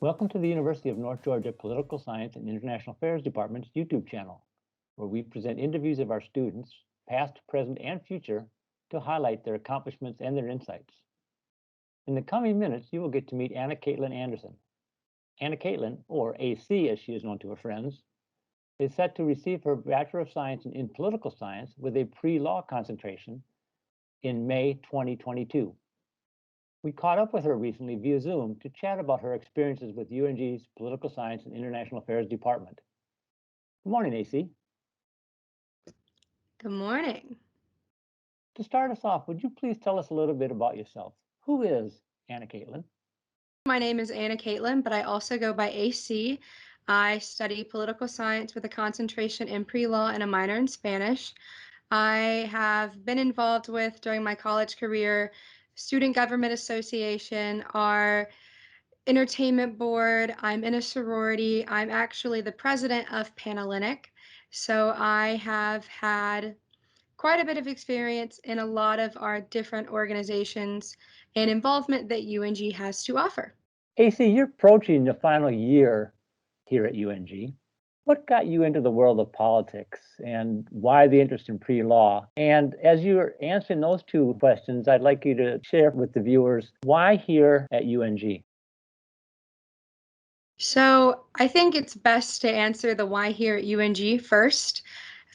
Welcome to the University of North Georgia Political Science and International Affairs Department's YouTube channel, where we present interviews of our students, past, present, and future, to highlight their accomplishments and their insights. In the coming minutes, you will get to meet Anna Caitlin Anderson. Anna Caitlin, or AC as she is known to her friends, is set to receive her Bachelor of Science in Political Science with a pre-law concentration in May 2022. We caught up with her recently via Zoom to chat about her experiences with UNG's Political Science and International Affairs Department. Good morning, AC. Good morning. To start us off, would you please tell us a little bit about yourself? Who is Anna Caitlin? My name is Anna Caitlin, but I also go by AC. I study political science with a concentration in pre-law and a minor in Spanish. I have been involved with, during my college career, Student Government Association, our entertainment board. I'm in a sorority. I'm actually the president of Panhellenic. So I have had quite a bit of experience in a lot of our different organizations and involvement that UNG has to offer. AC, you're approaching the final year here at UNG. What got you into the world of politics and why the interest in pre-law? And as you're answering those two questions, I'd like you to share with the viewers why here at UNG? So I think it's best to answer the why here at UNG first.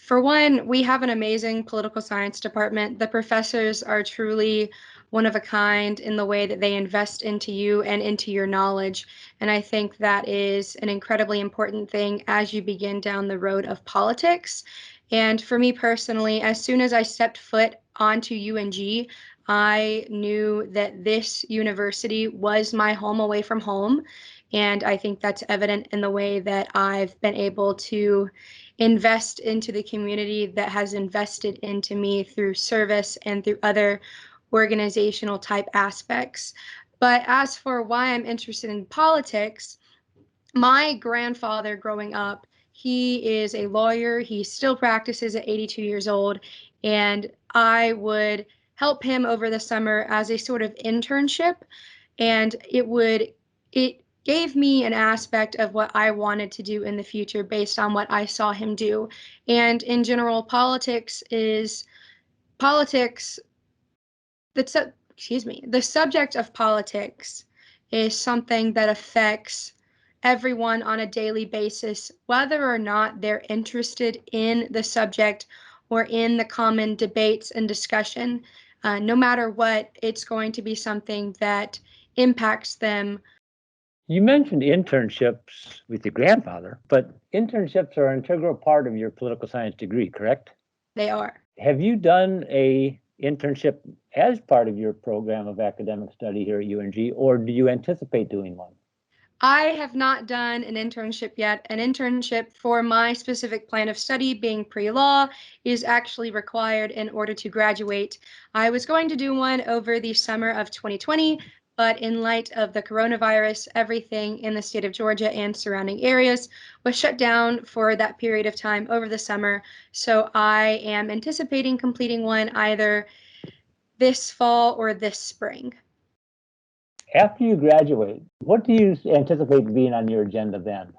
For one, we have an amazing political science department. The professors are truly one of a kind in the way that they invest into you and into your knowledge. And I think that is an incredibly important thing as you begin down the road of politics. And for me personally, as soon as I stepped foot onto UNG, I knew that this university was my home away from home. And I think that's evident in the way that I've been able to invest into the community that has invested into me through service and through other organizational type aspects. But as for why I'm interested in politics, my grandfather growing up, he is a lawyer. He still practices at 82 years old. And I would help him over the summer as a sort of internship. And it gave me an aspect of what I wanted to do in the future based on what I saw him do. And in general, politics, the subject of politics is something that affects everyone on a daily basis, whether or not they're interested in the subject or in the common debates and discussion. No matter what, it's going to be something that impacts them. You mentioned internships with your grandfather, but internships are an integral part of your political science degree, correct? They are. Have you done a internship as part of your program of academic study here at UNG, or do you anticipate doing one? I have not done an internship yet. An internship for my specific plan of study, being pre-law, is actually required in order to graduate. I was going to do one over the summer of 2020, but in light of the coronavirus, everything in the state of Georgia and surrounding areas was shut down for that period of time over the summer. So I am anticipating completing one either this fall or this spring. After you graduate, what do you anticipate being on your agenda then?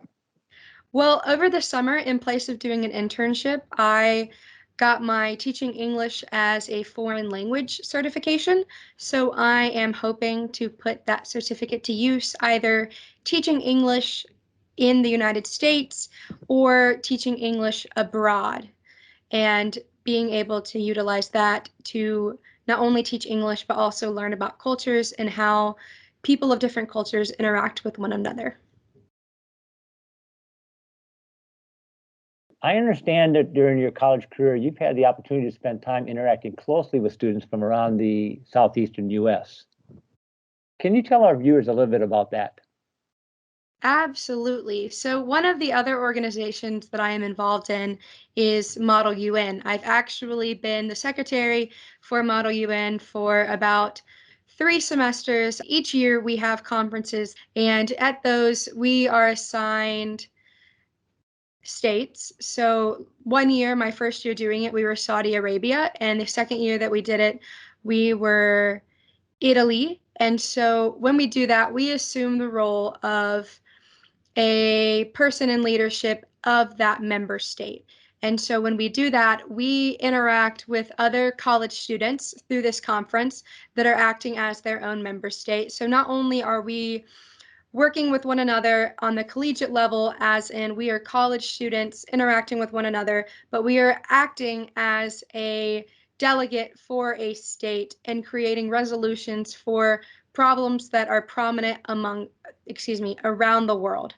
Well, over the summer, in place of doing an internship, I got my teaching English as a foreign language certification. So I am hoping to put that certificate to use, either teaching English in the United States or teaching English abroad, and being able to utilize that to not only teach English, but also learn about cultures and how people of different cultures interact with one another. I understand that during your college career, you've had the opportunity to spend time interacting closely with students from around the southeastern US. Can you tell our viewers a little bit about that? Absolutely. So, one of the other organizations that I am involved in is Model UN. I've actually been the secretary for Model UN for about 3 semesters. Each year we have conferences, and at those we are assigned states. So, one year, my first year doing it, we were Saudi Arabia, and the second year that we did it, we were Italy. And so when we do that, we assume the role of a person in leadership of that member state. And so when we do that, we interact with other college students through this conference that are acting as their own member state. So not only are we working with one another on the collegiate level, as in we are college students interacting with one another, but we are acting as a delegate for a state and creating resolutions for problems that are prominent around the world.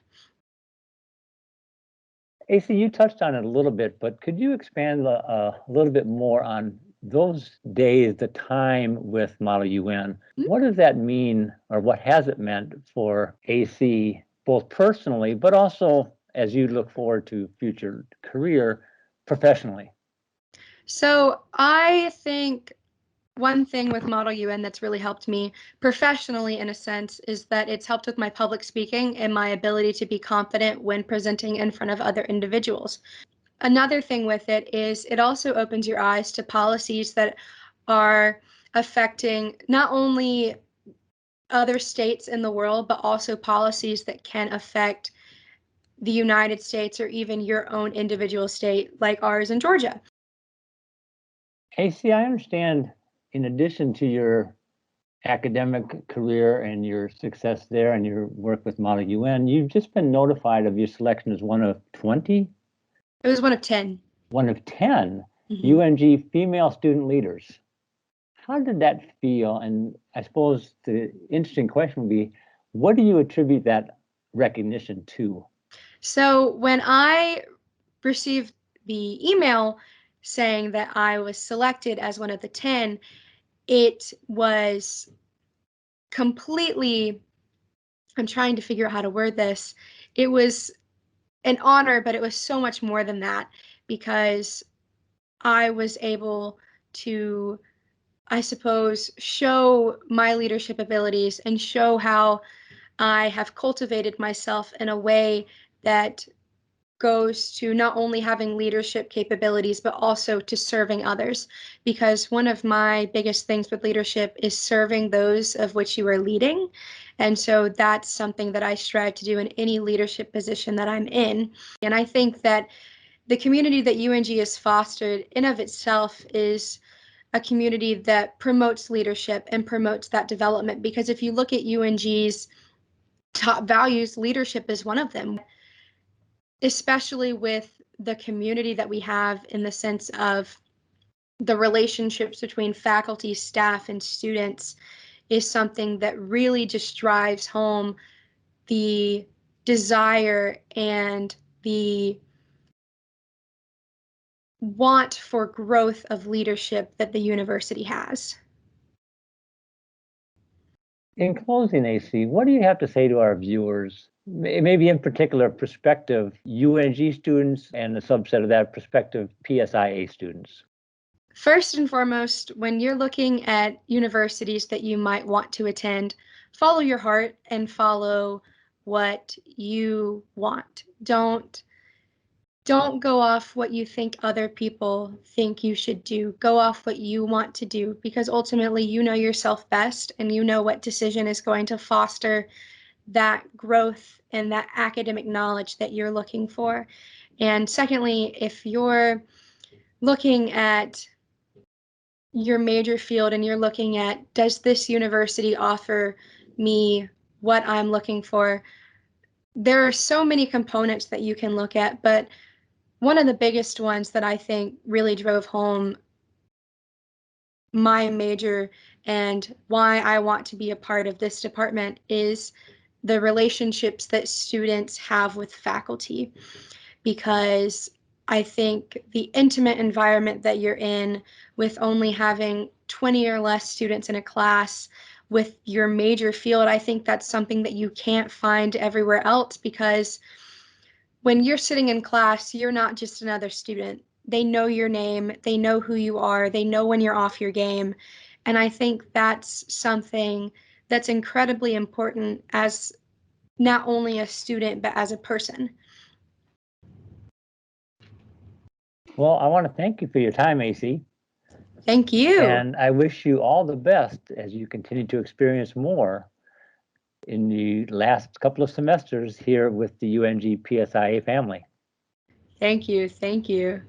AC, you touched on it a little bit, but could you expand a little bit more on those days, the time with Model UN? What does that mean, or what has it meant for AC, both personally, but also as you look forward to future career professionally? So I think one thing with Model UN that's really helped me professionally, in a sense, is that it's helped with my public speaking and my ability to be confident when presenting in front of other individuals. Another thing with it is it also opens your eyes to policies that are affecting not only other states in the world, but also policies that can affect the United States or even your own individual state, like ours in Georgia. AC, I understand in addition to your academic career and your success there and your work with Model UN, you've just been notified of your selection as one of 20? It was one of 10. One of 10 Mhm. UNG female student leaders. How did that feel? And I suppose the interesting question would be, what do you attribute that recognition to? So when I received the email saying that I was selected as one of the 10, it was completely, I'm trying to figure out how to word this. It was an honor, but it was so much more than that because I was able to, I suppose, show my leadership abilities and show how I have cultivated myself in a way that goes to not only having leadership capabilities, but also to serving others. Because one of my biggest things with leadership is serving those of which you are leading. And so that's something that I strive to do in any leadership position that I'm in. And I think that the community that UNG has fostered in of itself is a community that promotes leadership and promotes that development. Because if you look at UNG's top values, leadership is one of them, especially with the community that we have in the sense of the relationships between faculty, staff, and students is something that really just drives home the desire and the want for growth of leadership that the university has. In closing, AC, what do you have to say to our viewers, maybe in particular prospective UNG students and a subset of that, prospective PSIA students? First and foremost, when you're looking at universities that you might want to attend, follow your heart and follow what you want. Don't go off what you think other people think you should do. Go off what you want to do because ultimately you know yourself best and you know what decision is going to foster that growth and that academic knowledge that you're looking for. And secondly, if you're looking at your major field and you're looking at, does this university offer me what I'm looking for? There are so many components that you can look at, but one of the biggest ones that I think really drove home my major and why I want to be a part of this department is the relationships that students have with faculty. Because I think the intimate environment that you're in with only having 20 or less students in a class with your major field, I think that's something that you can't find everywhere else because when you're sitting in class, you're not just another student. They know your name, they know who you are, they know when you're off your game. And I think that's something that's incredibly important as not only a student, but as a person. Well, I want to thank you for your time, AC. Thank you. And I wish you all the best as you continue to experience more in the last couple of semesters here with the UNG PSIA family. Thank you. Thank you.